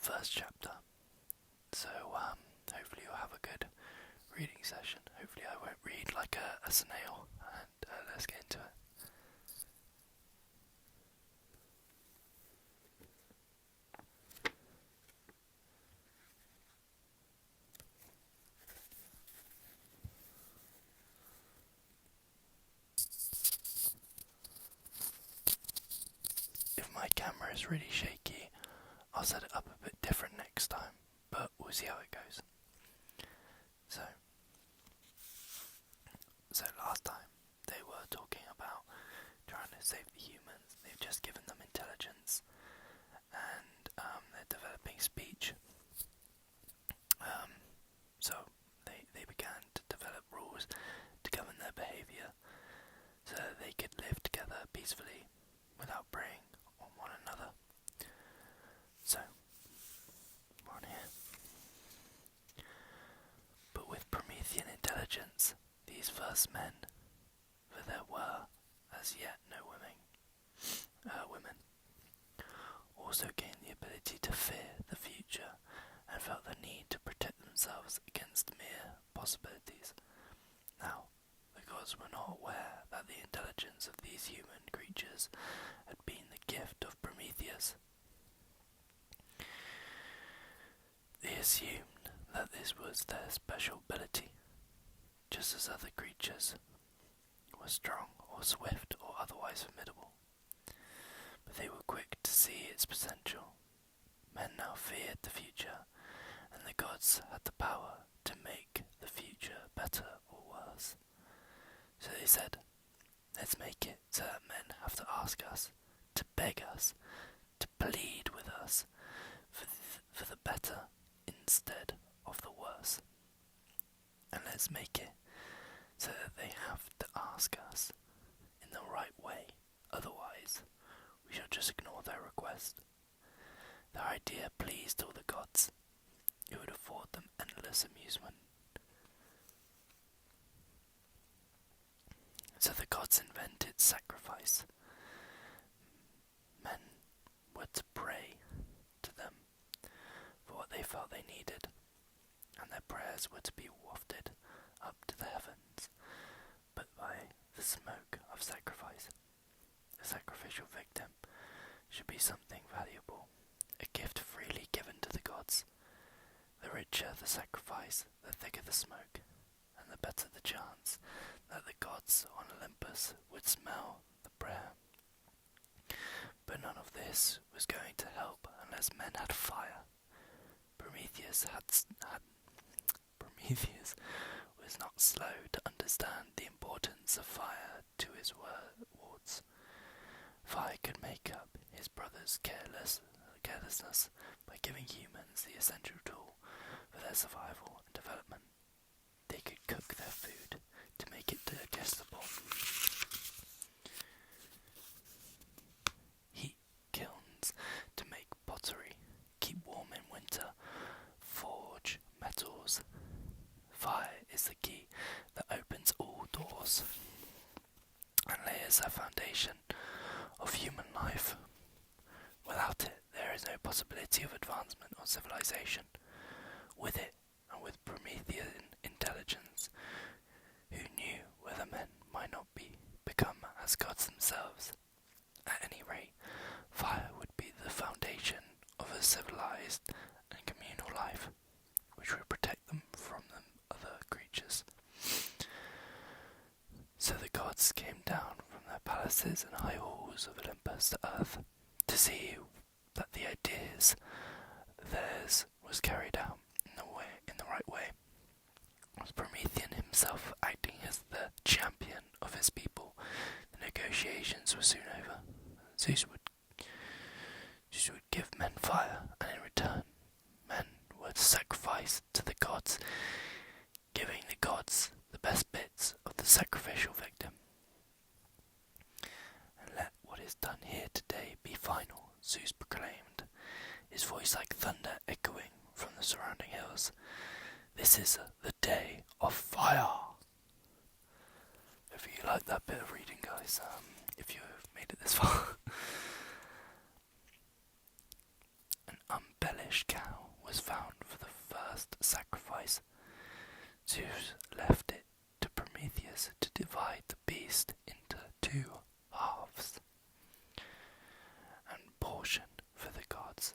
first chapter. So hopefully you'll have a good reading session. Hopefully I won't read like a snail, and let's get into it. If my camera is really shaky, I'll set it up a bit different next time, but we'll see how it goes. So last time they were talking about trying to save the humans. They've just given them intelligence, and they're developing speech. So they began to develop rules to govern their behaviour so that they could live together peacefully without preying on one another. So, we're on here. But with Promethean intelligence, these first men, for there were as yet no women, also gained the ability to fear the future and felt the need to protect themselves against mere possibilities. Now, the gods were not aware that the intelligence of these human creatures had been the gift of Prometheus. They assumed that this was their special ability, just as other creatures were strong or swift or otherwise formidable. But they were quick to see its potential. Men now feared the future, and the gods had the power to make the future better or worse. So they said, let's make it so that men have to ask us, to beg us, to plead with us for the better instead of the worse. And let's make it so that they have to ask us in the right way, otherwise we shall just ignore their request. Their idea pleased all the gods. It would afford them endless amusement. So the gods invented sacrifice. Men were to pray to them for what they felt they needed, and their prayers were to be wafted up to the heavens, but by the smoke of sacrifice. The sacrificial victim should be something valuable, a gift freely given to the gods. The richer the sacrifice, the thicker the smoke, and the better the chance that the gods on Olympus would smell the prayer. But none of this was going to help unless men had fire. Prometheus was not slow to understand the importance of fire to his wards. Fire could make up his brother's carelessness by giving humans the essential tool for their survival and development. They could cook their food to make it digestible. Heat kilns to make pottery, keep warm in winter, forge metals. Fire is the key that opens all doors and layers the foundation of human life. Without it, there is no possibility of advancement or civilization. With it, and with Promethean intelligence, who knew whether men might not become as gods themselves. At any rate, fire would be the foundation of a civilized and communal life, which would protect them from the other creatures. So the gods came down from their palaces and high halls of Olympus to earth to see that the ideas theirs was carried out in the right way. Was Promethean himself acting as the champion of his people? The negotiations were soon over. Zeus would give men fire, and in return, men were to sacrifice to the gods, giving the gods the best bits of the sacrificial victim. And let what is done here today be final, Zeus proclaimed, his voice like thunder echoing from the surrounding hills. This is the day of fire. If you like that bit of reading, guys, if you have made it this far. An unblemished cow was found for the first sacrifice, Zeus left it to Prometheus to divide the beast into 2 halves, and portion for the gods,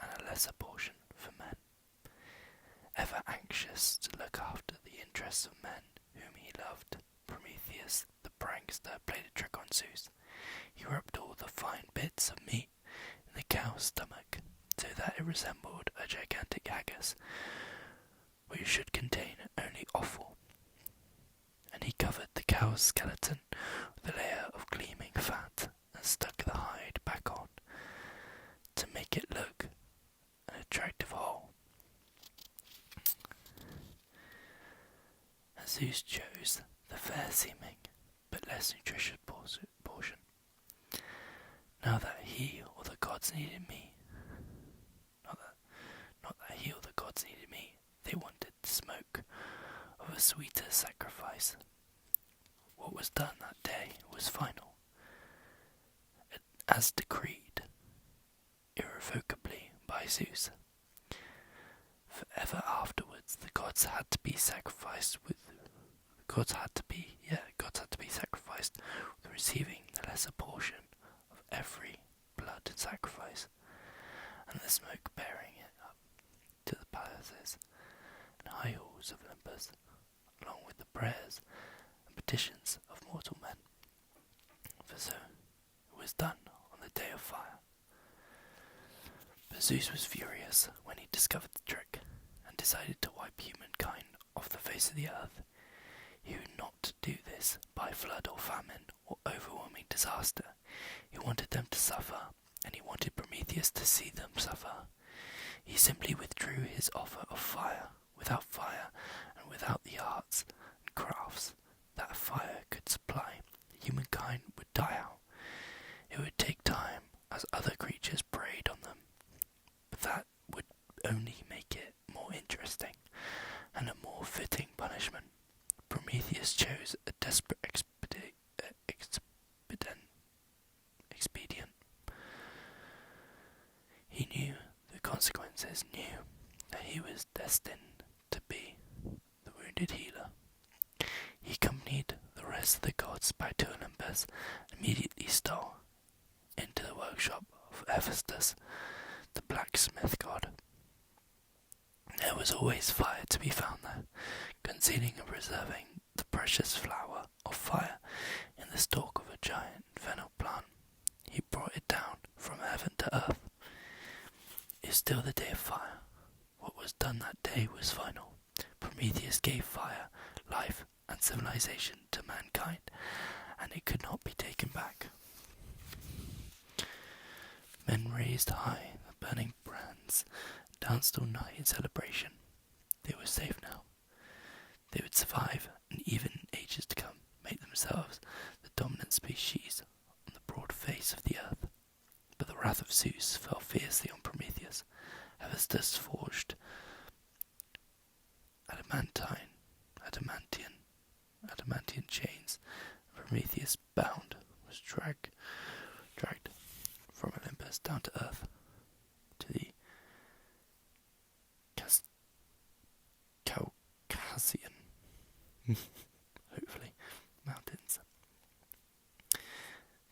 and a lesser portion for men. Ever anxious to look after the interests of men whom he loved, Prometheus, the prankster, played a trick on Zeus. He rubbed all the fine bits of meat in the cow's stomach, so that it resembled a gigantic haggis, which should contain only offal. And he covered the cow's skeleton with a layer of gleaming fat, and stuck the hide back on, to make it look an attractive whole. And Zeus chose the fair-seeming but less nutritious portion. Now that he or the gods needed me, not that he or the gods needed me, they wanted the smoke of a sweeter sacrifice. What was done that day was final, as decreed irrevocably by Zeus. Forever afterwards, the gods had to be sacrificed with receiving the lesser portion of every blood sacrifice, and the smoke bearing it up to the palaces and high halls of Olympus, along with the prayers and petitions of mortal men. For so it was done on the day of fire. But Zeus was furious when he discovered the trick, and decided to wipe humankind off the face of the earth. He would not do this by flood or famine or overwhelming disaster. He wanted them to suffer, and he wanted Prometheus to see them suffer. He simply withdrew his offer of fire. Without fire, and without the arts and crafts that fire could supply, humankind would die out. It would take time as other creatures preyed on them, but that would only make it more interesting and a more fitting punishment. Prometheus chose a desperate expedient. He knew the consequences, knew that he was destined to be the wounded healer. He accompanied the rest of the gods back to Olympus, and immediately stole into the workshop of Hephaestus, the blacksmith god. There was always fire to be found there, concealing and preserving the precious flower of fire in the stalk of a giant fennel plant. He brought it down from heaven to earth. It is still the day of fire. What was done that day was final. Prometheus gave fire, life, and civilization to mankind, and it could not be taken back. Men raised high the burning brands, danced all night in celebration. They were safe now. They would survive, and even in ages to come, make themselves the dominant species on the broad face of the earth. But the wrath of Zeus fell fiercely on Prometheus. Hephaestus forged adamantian chains, and Prometheus, bound, was dragged from Olympus down to earth, to the Caucasian, hopefully, mountains.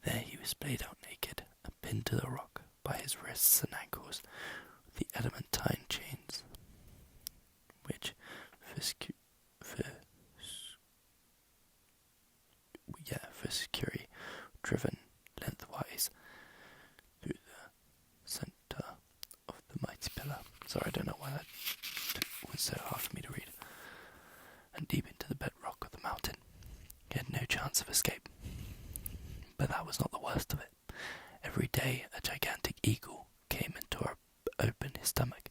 There he was splayed out naked and pinned to the rock by his wrists and ankles with the adamantine chains, which for security, driven lengthwise through the centre of the mighty pillar. Sorry, I don't know why that was so hard for me to read. And deep into the bedrock of the mountain. He had no chance of escape. But that was not the worst of it. Every day a gigantic eagle came and tore open his stomach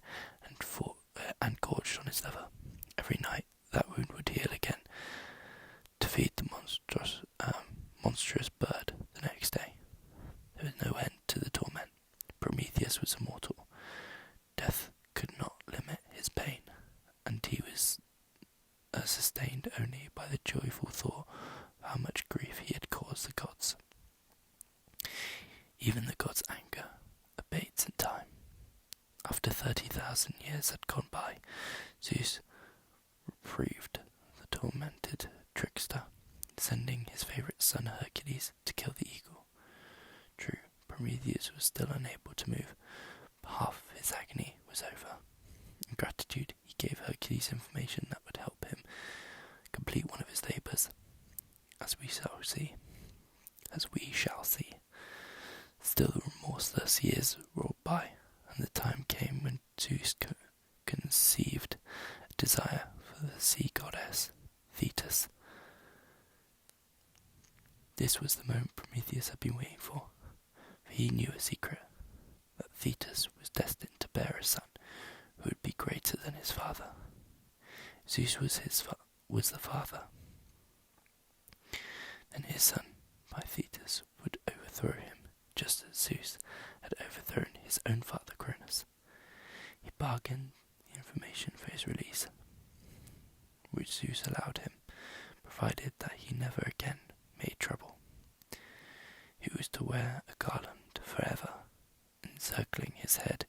and gorged on his liver. Every night that wound would heal again, to feed the monstrous bird the next day. There was no end to the torment. Prometheus was immortal. Death could not limit his pain, and he was sustained only by the joyful thought of how much grief he had caused the gods. Even the gods' anger abates in time. After after 30,000 years had gone by, Zeus reprieved the tormented trickster, sending his favourite son Hercules to kill the eagle. True, Prometheus was still unable to move, but half of his agony was over. In gratitude, he gave Hercules information that would help him complete one of his labours, as we shall see. Still, the remorseless years rolled by, and the time came when Zeus conceived a desire for the sea goddess Thetis. This was the moment Prometheus had been waiting for he knew a secret, that Thetis was destined to bear a son who would be greater than his father. Zeus was the father. Then his son, by Thetis, would overthrow him, just as Zeus had overthrown his own father Cronus. He bargained the information for his release, which Zeus allowed him, provided that he never again made trouble. He was to wear a garland forever, encircling his head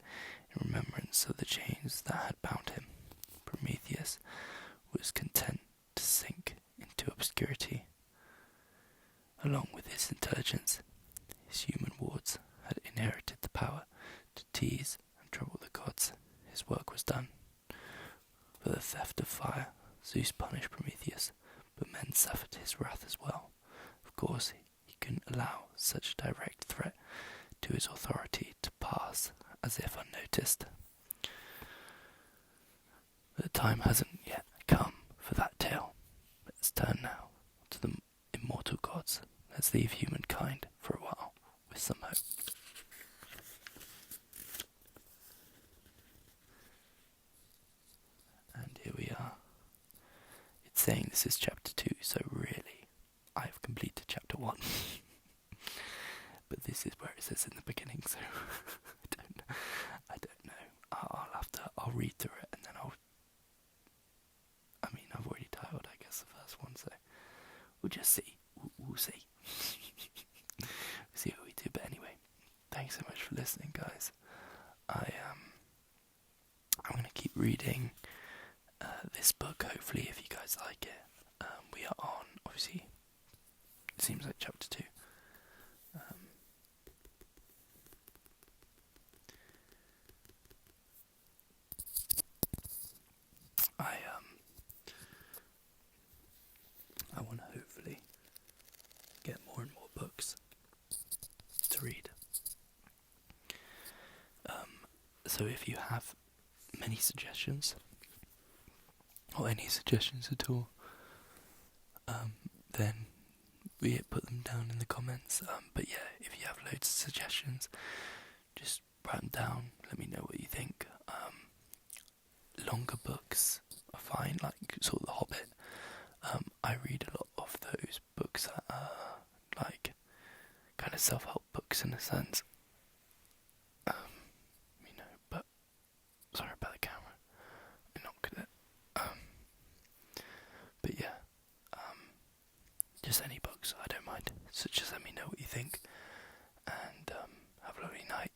in remembrance of the chains that had bound him. Prometheus was content to sink into obscurity. Along with his intelligence, his human wards had inherited the power to tease and trouble the gods. His work was done. For the theft of fire, Zeus punished Prometheus, but men suffered his wrath as well. Of course, he couldn't allow such a direct threat to his authority to pass as if unnoticed. But the time hasn't yet come for that tale. Let's turn now to the immortal gods. Let's leave humankind for a while with some hope. And here we are. It's saying this is chapter 2, so really, I've completed chapter 1. But this is where it says in the beginning, so I don't know. I'll read through it and then I've already titled, I guess, the first one, so we'll just see. We'll see. We'll see what we do, but anyway, thanks so much for listening, guys. I'm going to keep reading this book, hopefully, if you guys like it. We are on, obviously, it seems like chapter 2. I want to hopefully get more and more books to read. So if you have many suggestions, or any suggestions at all, then we put them down in the comments. But yeah, if you have loads of suggestions, just write them down, let me know what you think. Longer books are fine, like sort of The Hobbit. I read a lot of those books that are like kind of self-help books in a sense. But sorry about the camera. I'm not good at but yeah, just any books, I don't mind. So just let me know what you think, and have a lovely night.